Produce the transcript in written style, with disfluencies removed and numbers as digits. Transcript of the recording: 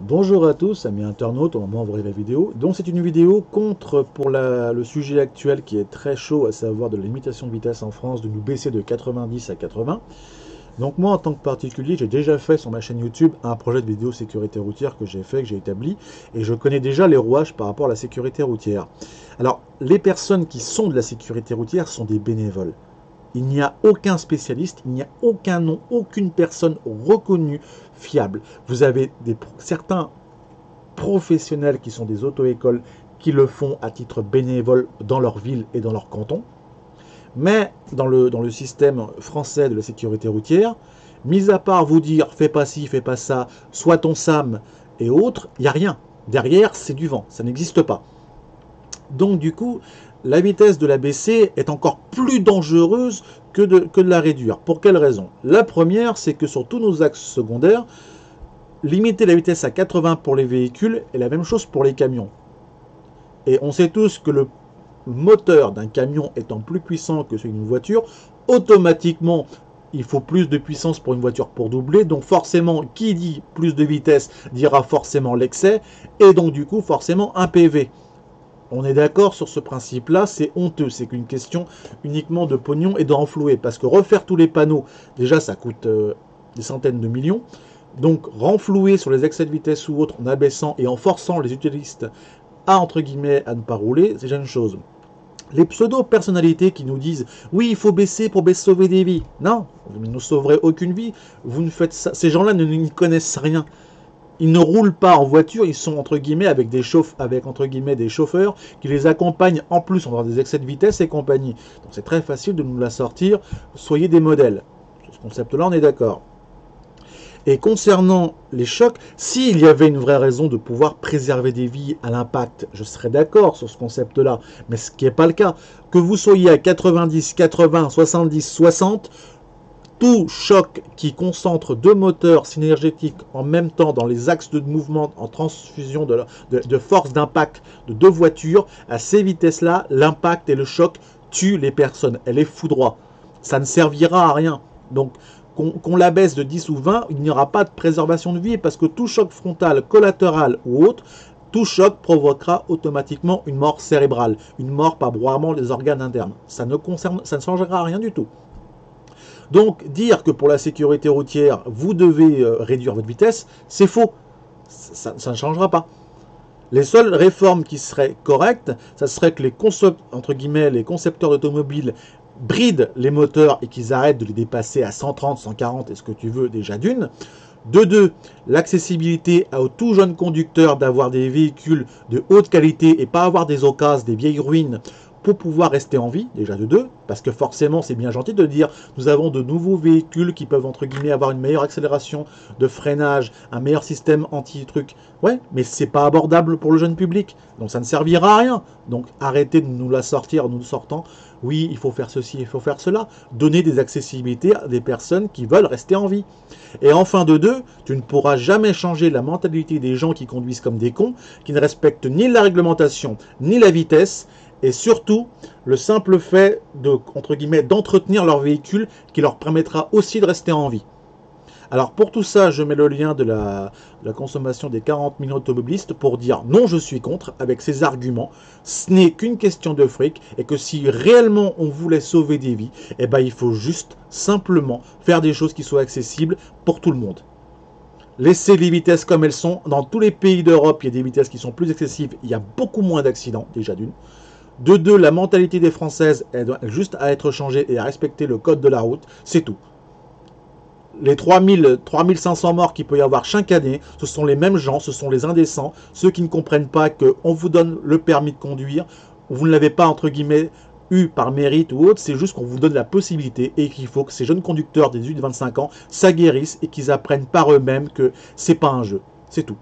Bonjour à tous, amis internautes, au moment où vous voyez la vidéo. Donc c'est une vidéo contre pour le sujet actuel qui est très chaud, à savoir de la limitation de vitesse en France, de nous baisser de 90 à 80. Donc moi en tant que particulier, j'ai déjà fait sur ma chaîne YouTube un projet de vidéo sécurité routière que j'ai fait, que j'ai établi, et je connais déjà les rouages par rapport à la sécurité routière. Alors les personnes qui sont de la sécurité routière sont des bénévoles. Il n'y a aucun spécialiste, il n'y a aucun nom, aucune personne reconnue, fiable. Vous avez certains professionnels qui sont des auto-écoles qui le font à titre bénévole dans leur ville et dans leur canton. Mais dans le système français de la sécurité routière, mis à part vous dire fais pas ci, fais pas ça, sois ton SAM et autres, il n'y a rien. Derrière, c'est du vent, ça n'existe pas. Donc du coup, la vitesse de la baisser est encore plus dangereuse que de la réduire. Pour quelle raison? La première, c'est que sur tous nos axes secondaires, limiter la vitesse à 80 pour les véhicules est la même chose pour les camions. Et on sait tous que le moteur d'un camion étant plus puissant que celui d'une voiture, automatiquement, il faut plus de puissance pour une voiture pour doubler. Donc forcément, qui dit plus de vitesse dira forcément l'excès. Et donc du coup, forcément, un PV. On est d'accord sur ce principe-là, c'est honteux. C'est qu'une question uniquement de pognon et de renflouer. Parce que refaire tous les panneaux, déjà, ça coûte des centaines de millions. Donc renflouer sur les excès de vitesse ou autres en abaissant et en forçant les utilistes à, entre guillemets, à ne pas rouler, c'est déjà une chose. Les pseudo-personnalités qui nous disent « Oui, il faut baisser pour sauver des vies ». Non, vous ne sauverez aucune vie. Vous ne faites ça. Ces gens-là ne connaissent rien. Ils ne roulent pas en voiture, ils sont entre guillemets avec des chauffeurs qui les accompagnent en plus, on va des excès de vitesse et compagnie. Donc c'est très facile de nous la sortir. Soyez des modèles. Sur ce concept-là, on est d'accord. Et concernant les chocs, s'il y avait une vraie raison de pouvoir préserver des vies à l'impact, je serais d'accord sur ce concept-là, mais ce qui n'est pas le cas. Que vous soyez à 90, 80, 70, 60, tout choc qui concentre deux moteurs synergétiques en même temps dans les axes de mouvement en transfusion de force d'impact de deux voitures, à ces vitesses-là, l'impact et le choc tuent les personnes, elle les foudroie. Ça ne servira à rien. Donc, qu'on la baisse de 10 ou 20, il n'y aura pas de préservation de vie parce que tout choc frontal, collatéral ou autre, tout choc provoquera automatiquement une mort cérébrale, une mort par broiement des organes internes. Ça ne changera rien du tout. Donc, dire que pour la sécurité routière, vous devez réduire votre vitesse, c'est faux. Ça ne changera pas. Les seules réformes qui seraient correctes, ça serait que les concepteurs d'automobiles brident les moteurs et qu'ils arrêtent de les dépasser à 130, 140 et ce que tu veux déjà d'une. De deux, l'accessibilité aux tout jeunes conducteurs d'avoir des véhicules de haute qualité et pas avoir des occasions, des vieilles ruines pour pouvoir rester en vie, déjà de deux, parce que forcément c'est bien gentil de dire nous avons de nouveaux véhicules qui peuvent entre guillemets avoir une meilleure accélération de freinage, un meilleur système anti-truc. Ouais, mais c'est pas abordable pour le jeune public, donc ça ne servira à rien. Donc arrêtez de nous la sortir en nous sortant. Oui, il faut faire ceci, il faut faire cela. Donner des accessibilités à des personnes qui veulent rester en vie. Et enfin de deux, tu ne pourras jamais changer la mentalité des gens qui conduisent comme des cons, qui ne respectent ni la réglementation, ni la vitesse, et surtout le simple fait entre guillemets, d'entretenir leur véhicule qui leur permettra aussi de rester en vie. Alors pour tout ça, je mets le lien de la consommation des 40 millions d'automobilistes pour dire non, je suis contre, avec ces arguments. Ce n'est qu'une question de fric et que si réellement on voulait sauver des vies, eh ben, il faut juste simplement faire des choses qui soient accessibles pour tout le monde. Laissez les vitesses comme elles sont. Dans tous les pays d'Europe, il y a des vitesses qui sont plus excessives. Il y a beaucoup moins d'accidents, déjà d'une. De deux, la mentalité des Françaises, elle doit juste à être changée et à respecter le code de la route. C'est tout. Les 3500 morts qu'il peut y avoir chaque année, ce sont les mêmes gens, ce sont les indécents, ceux qui ne comprennent pas qu'on vous donne le permis de conduire, vous ne l'avez pas entre guillemets eu par mérite ou autre, c'est juste qu'on vous donne la possibilité et qu'il faut que ces jeunes conducteurs des 18-25 ans s'aguerrissent et qu'ils apprennent par eux-mêmes que c'est pas un jeu, c'est tout.